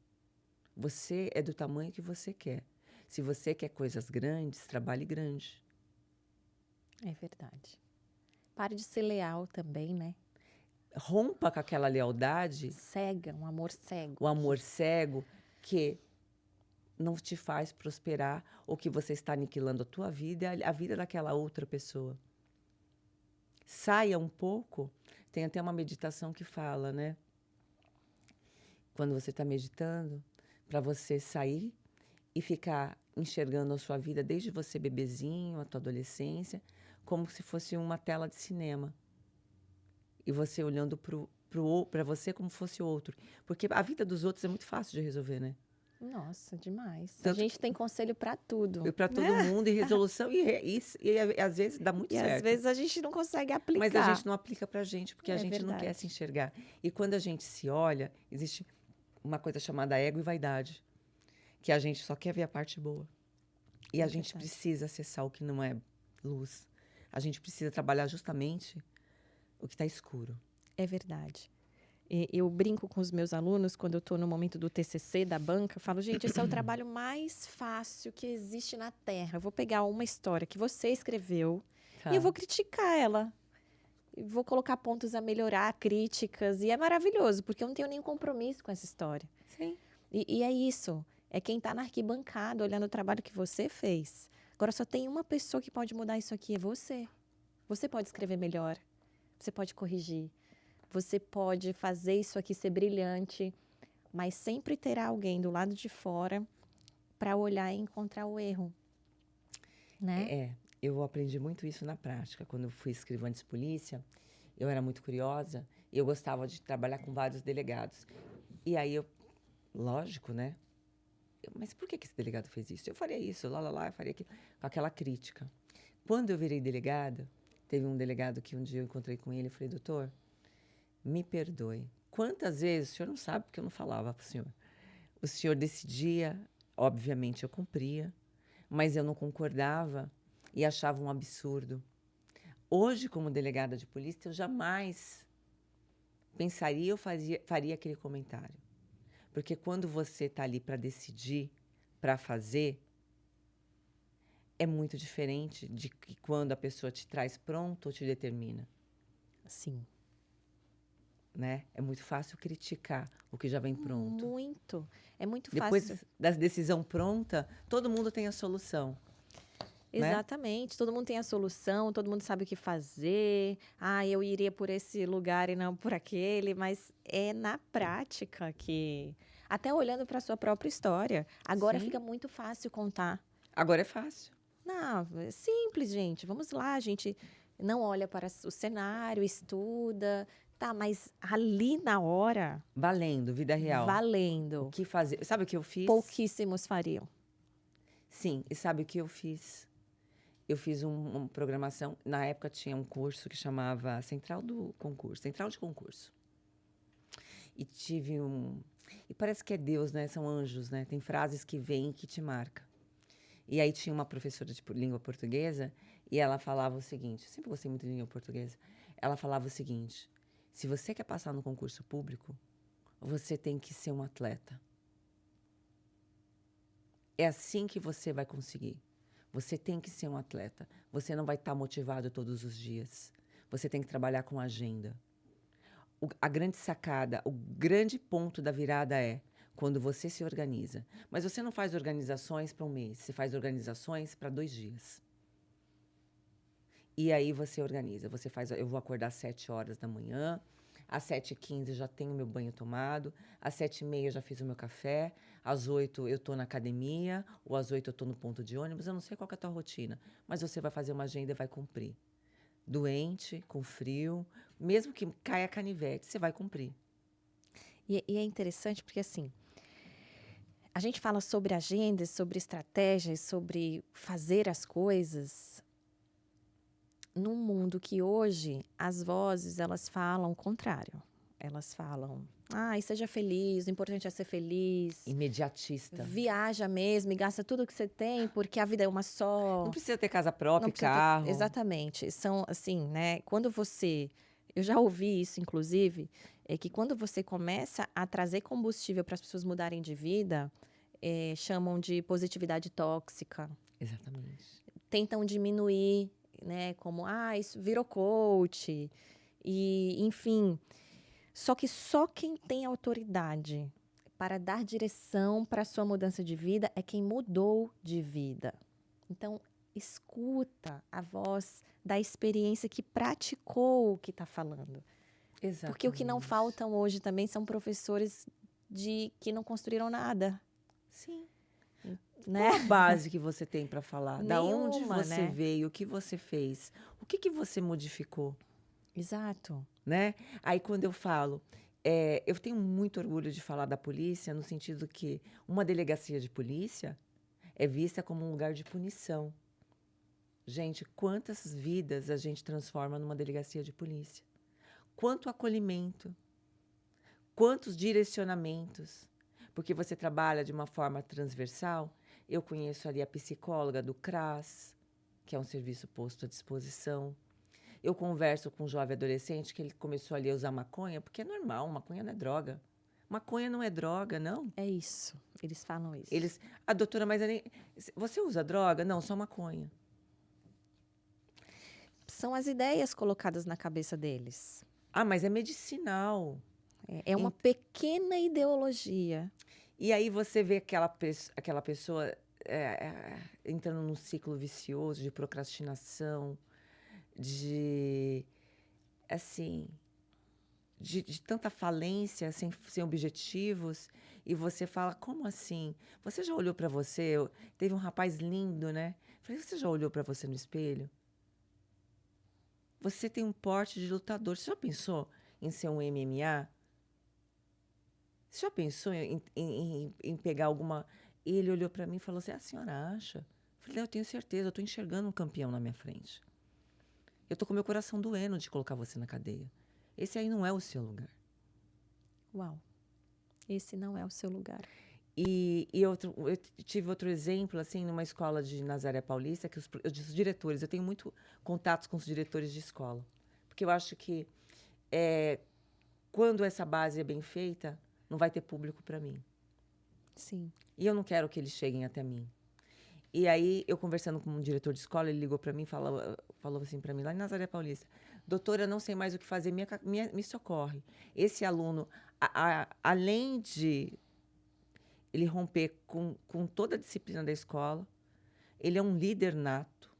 Você é do tamanho que você quer. Se você quer coisas grandes, trabalhe grande. É verdade. Pare de ser leal também, né? Rompa com aquela lealdade. Cega, um amor cego. O amor cego que não te faz prosperar ou que você está aniquilando a tua vida e a vida daquela outra pessoa. Saia um pouco. Tem até uma meditação que fala, né? Quando você está meditando, para você sair e ficar enxergando a sua vida desde você bebezinho, a tua adolescência, como se fosse uma tela de cinema. E você olhando para você como fosse outro. Porque a vida dos outros é muito fácil de resolver, né? Nossa, demais. Tanto a gente tem conselho para tudo. E para todo mundo, e resolução, e às vezes dá muito E certo. às vezes a gente não consegue aplicar. Mas a gente não aplica pra gente, porque a gente não verdade. quer se enxergar. E quando a gente se olha, existe uma coisa chamada ego e vaidade, que a gente só quer ver a parte boa. E a gente verdade. precisa acessar o que não é luz. A gente precisa trabalhar justamente o que está escuro. É verdade. Eu brinco com os meus alunos, quando eu estou no momento do TCC, da banca, eu falo, gente, esse é o trabalho mais fácil que existe na Terra. Eu vou pegar uma história que você escreveu e eu vou criticar ela. Eu vou colocar pontos a melhorar, críticas, e é maravilhoso, porque eu não tenho nenhum compromisso com essa história. Sim. E é isso, é quem está na arquibancada, olhando o trabalho que você fez. Agora, só tem uma pessoa que pode mudar isso aqui, é você. Você pode escrever melhor, você pode corrigir. Você pode fazer isso aqui ser brilhante. mas sempre terá alguém do lado de fora para olhar e encontrar o erro, né? Eu aprendi muito isso na prática. Quando eu fui escrivã de polícia, eu era muito curiosa e eu gostava de trabalhar com vários delegados. E aí lógico, né? Mas por que esse delegado fez isso? Eu faria isso, lá, eu faria aquilo. Com aquela crítica. Quando eu virei delegada, teve um delegado que um dia eu encontrei com ele e falei, doutor, me perdoe. Quantas vezes, o senhor não sabe porque eu não falava para o senhor. O senhor decidia, obviamente eu cumpria, mas eu não concordava e achava um absurdo. Hoje, como delegada de polícia, eu jamais pensaria ou faria aquele comentário. Porque quando você está ali para decidir, para fazer, é muito diferente de que quando a pessoa te traz pronto ou te determina. Sim. Né? É muito fácil criticar o que já vem pronto. Muito. É muito Depois fácil. da decisão pronta, todo mundo tem a solução. Exatamente. Né? Todo mundo tem a solução, todo mundo sabe o que fazer. Ah, eu iria por esse lugar e não por aquele. Mas é na prática que... Até olhando para a sua própria história. Agora Sim. fica muito fácil contar. Agora é fácil. Não, é simples, gente. Vamos lá, a gente não olha para o cenário, estuda. Tá, mas ali na hora... Valendo, vida real. Valendo. O que fazer? Sabe o que eu fiz? Pouquíssimos fariam. Sim, e sabe o que eu fiz? Eu fiz uma programação. Na época tinha um curso que chamava Central de Concurso. E tive E parece que é Deus, né? São anjos, né? Tem frases que vêm e que te marcam. E aí tinha uma professora de língua portuguesa e ela falava o seguinte, sempre gostei muito de língua portuguesa, ela falava o seguinte, se você quer passar no concurso público, você tem que ser um atleta. É assim que você vai conseguir. Você tem que ser um atleta. Você não vai estar motivado todos os dias. Você tem que trabalhar com agenda. A grande sacada, o grande ponto da virada é quando você se organiza. Mas você não faz organizações para um mês, você faz organizações para 2 dias. E aí você organiza. Você faz, eu vou acordar às 7 horas da manhã, às 7h15 já tenho meu banho tomado, às 7h30 já fiz o meu café, às 8 eu estou na academia, ou às 8 eu estou no ponto de ônibus, eu não sei qual que é a tua rotina, mas você vai fazer uma agenda e vai cumprir. Doente, com frio, mesmo que caia canivete, você vai cumprir. E é interessante porque, assim, a gente fala sobre agendas, sobre estratégias, sobre fazer as coisas num mundo que hoje as vozes, elas falam o contrário. Elas falam, seja feliz, o importante é ser feliz. Imediatista. Viaja mesmo e gasta tudo que você tem, porque a vida é uma só. Não precisa ter casa própria, carro. Exatamente. São assim, né? Quando você... Eu já ouvi isso, inclusive, é que quando você começa a trazer combustível para as pessoas mudarem de vida, chamam de positividade tóxica. Exatamente. Tentam diminuir, né? Como, isso virou coach. E, enfim. Só que só quem tem autoridade para dar direção para a sua mudança de vida é quem mudou de vida. Então, escuta a voz da experiência que praticou o que está falando. Exatamente. Porque o que não faltam hoje também são professores que não construíram nada. Sim. Né? Qual a base que você tem para falar? Nenhuma, da onde você né? veio, o que você fez, o que você modificou? Exato. Né? Aí quando eu falo, eu tenho muito orgulho de falar da polícia, no sentido que uma delegacia de polícia é vista como um lugar de punição. Gente, quantas vidas a gente transforma numa delegacia de polícia? Quanto acolhimento, quantos direcionamentos, porque você trabalha de uma forma transversal. Eu conheço ali a psicóloga do CRAS, que é um serviço posto à disposição. Eu converso com um jovem adolescente que ele começou ali a usar maconha, porque é normal, maconha não é droga. Maconha não é droga, não. É isso, eles falam isso. Doutora, mas você usa droga? Não, só maconha. São as ideias colocadas na cabeça deles. Mas é medicinal. É uma pequena ideologia. E aí você vê aquela pessoa entrando num ciclo vicioso de procrastinação, de, assim, de tanta falência, sem objetivos, e você fala, como assim? Você já olhou para você? Teve um rapaz lindo, né? Falei, você já olhou para você no espelho? Você tem um porte de lutador. Você já pensou em ser um MMA? Você já pensou em pegar alguma... E ele olhou para mim e falou assim, a senhora acha? Eu falei, eu tenho certeza, eu estou enxergando um campeão na minha frente. Eu estou com meu coração doendo de colocar você na cadeia. Esse aí não é o seu lugar. Uau. Esse não é o seu lugar. Eu tive outro exemplo, assim, numa escola de Nazaré Paulista, que os diretores, eu tenho muito contatos com os diretores de escola. Porque eu acho que quando essa base é bem feita, não vai ter público para mim. Sim. E eu não quero que eles cheguem até mim. E aí, eu conversando com um diretor de escola, ele ligou para mim e falou assim para mim, lá em Nazaré Paulista, doutora, eu não sei mais o que fazer, me socorre. Esse aluno, além de ele romper com toda a disciplina da escola, ele é um líder nato.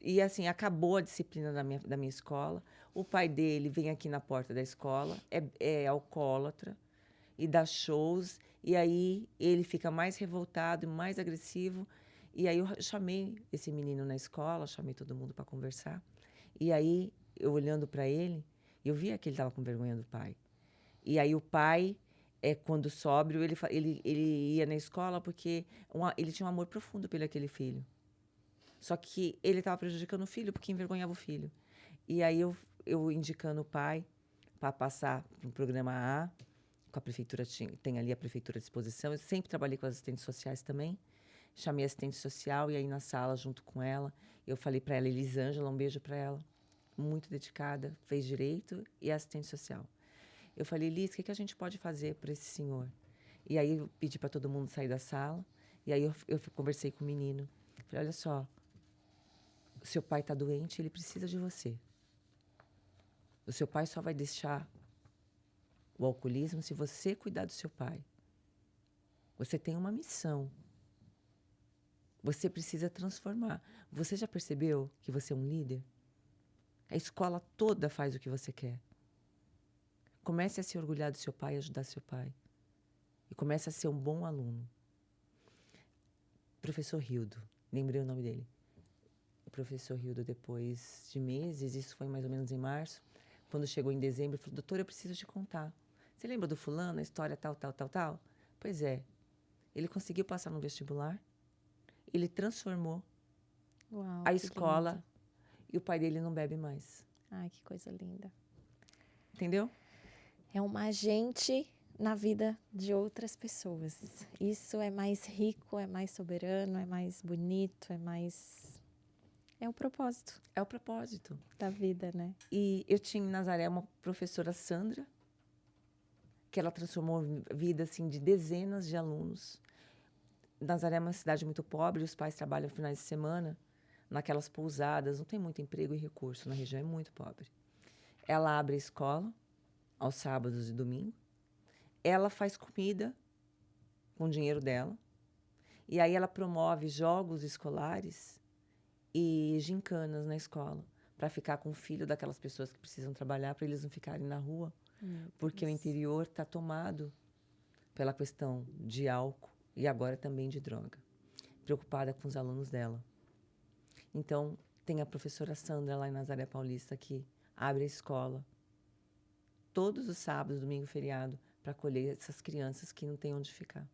E assim, acabou a disciplina da minha escola. O pai dele vem aqui na porta da escola, é alcoólatra, e dá shows, e aí ele fica mais revoltado e mais agressivo. E aí eu chamei esse menino na escola, chamei todo mundo para conversar. E aí, eu olhando para ele, eu via que ele estava com vergonha do pai. E aí o pai, quando sóbrio, ele ia na escola porque ele tinha um amor profundo pelo aquele filho. Só que ele estava prejudicando o filho porque envergonhava o filho. E aí eu indicando o pai para passar para o programa A, com a prefeitura, tem ali a prefeitura à disposição. Eu sempre trabalhei com as assistentes sociais também. Chamei a assistente social e aí na sala, junto com ela, eu falei para ela, Elisângela, um beijo para ela, muito dedicada, fez direito e assistente social. Eu falei, Liz, o que a gente pode fazer para esse senhor? E aí eu pedi para todo mundo sair da sala. E aí eu conversei com o menino. Falei, olha só, o seu pai está doente, ele precisa de você. O seu pai só vai deixar o alcoolismo se você cuidar do seu pai. Você tem uma missão. Você precisa transformar. Você já percebeu que você é um líder? A escola toda faz o que você quer. Comece a se orgulhar do seu pai e ajudar seu pai. E comece a ser um bom aluno. Professor Hildo, lembrei o nome dele. O professor Hildo, depois de meses, isso foi mais ou menos em março, quando chegou em dezembro, ele falou, doutor, eu preciso te contar. Você lembra do fulano, a história tal, tal, tal, tal? Pois é. Ele conseguiu passar no vestibular, ele transformou Uau, a que escola lindo. e o pai dele não bebe mais. Ai, que coisa linda. Entendeu? É uma agente na vida de outras pessoas. Isso é mais rico, é mais soberano, é mais bonito, é o propósito É o propósito. da vida, né? E eu tinha em Nazaré uma professora, Sandra, que ela transformou a vida assim, de dezenas de alunos. Nazaré é uma cidade muito pobre, os pais trabalham finais de semana naquelas pousadas, não tem muito emprego e recurso, na região é muito pobre. Ela abre a escola aos sábados e domingo, ela faz comida com o dinheiro dela, e aí ela promove jogos escolares e gincanas na escola, para ficar com o filho daquelas pessoas que precisam trabalhar, para eles não ficarem na rua, porque o interior está tomado pela questão de álcool e agora também de droga. Preocupada com os alunos dela. Então, tem a professora Sandra lá em Nazaré Paulista que abre a escola todos os sábados, domingo e feriado para acolher essas crianças que não têm onde ficar.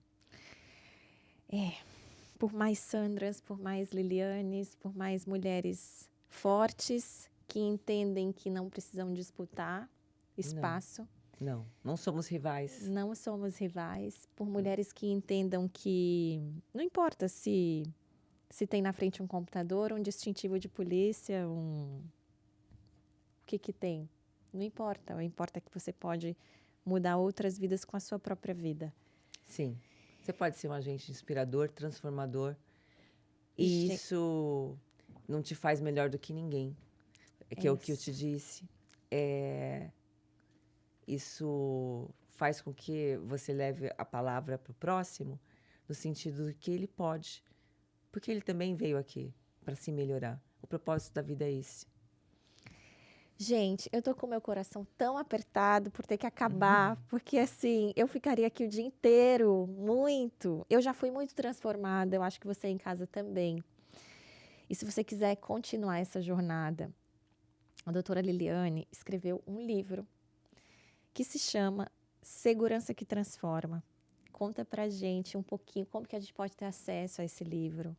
Por mais Sandras, por mais Lilianes, por mais mulheres fortes que entendem que não precisam disputar espaço. Não somos rivais. Não somos rivais. Por mulheres que entendam que não importa se tem na frente um computador, um distintivo de polícia, o que tem. Não importa. O que importa é que você pode mudar outras vidas com a sua própria vida. Sim. Você pode ser um agente inspirador, transformador. E isso não te faz melhor do que ninguém. É o que eu te disse. Isso faz com que você leve a palavra para o próximo, no sentido de que ele pode. Porque ele também veio aqui para se melhorar. O propósito da vida é esse. Gente, eu tô com meu coração tão apertado por ter que acabar, porque assim, eu ficaria aqui o dia inteiro, muito. Eu já fui muito transformada, eu acho que você em casa também. E se você quiser continuar essa jornada, a doutora Liliane escreveu um livro que se chama Segurança que Transforma. Conta pra gente um pouquinho como que a gente pode ter acesso a esse livro.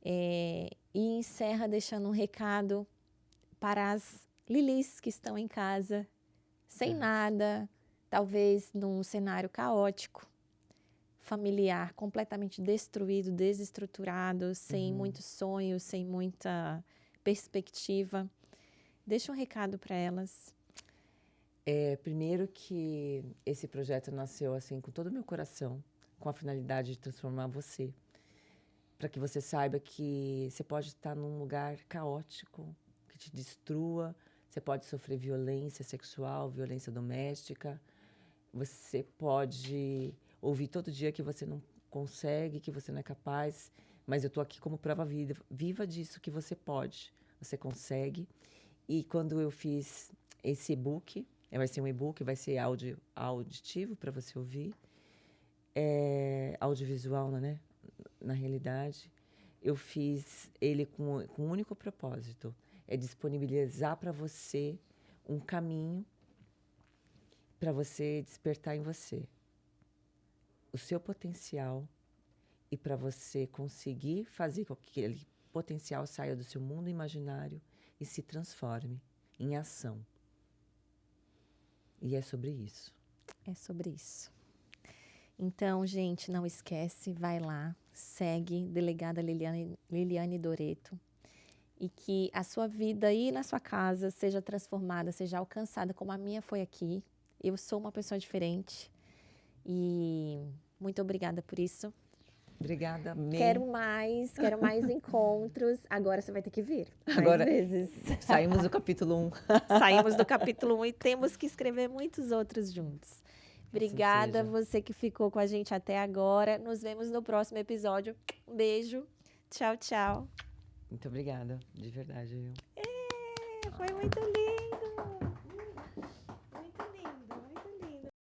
E encerra deixando um recado para as Lilis que estão em casa, sem nada, talvez num cenário caótico, familiar, completamente destruído, desestruturado, sem muitos sonhos, sem muita perspectiva. Deixa um recado para elas. Primeiro que esse projeto nasceu assim com todo o meu coração, com a finalidade de transformar você, para que você saiba que você pode estar num lugar caótico, que te destrua, você pode sofrer violência sexual, violência doméstica, você pode ouvir todo dia que você não consegue, que você não é capaz, mas eu estou aqui como prova viva disso, que você pode, você consegue. E quando eu fiz esse e-book, vai ser um e-book, vai ser auditivo para você ouvir, audiovisual, né? Na realidade, eu fiz ele com um único propósito, disponibilizar para você um caminho para você despertar em você o seu potencial e para você conseguir fazer com que aquele potencial saia do seu mundo imaginário e se transforme em ação. E é sobre isso. É sobre isso. Então, gente, não esquece, vai lá, segue delegada Liliane Doretto e que a sua vida aí na sua casa seja transformada, seja alcançada como a minha foi aqui. Eu sou uma pessoa diferente e muito obrigada por isso. Obrigada, Mê. Quero mais encontros. Agora você vai ter que vir Agora, mais vezes. Saímos do capítulo 1. Saímos do capítulo 1 e temos que escrever muitos outros juntos. Obrigada Assim você que ficou com a gente até agora. Nos vemos no próximo episódio. Um beijo. Tchau, tchau. Muito obrigada, de verdade. Foi muito lindo.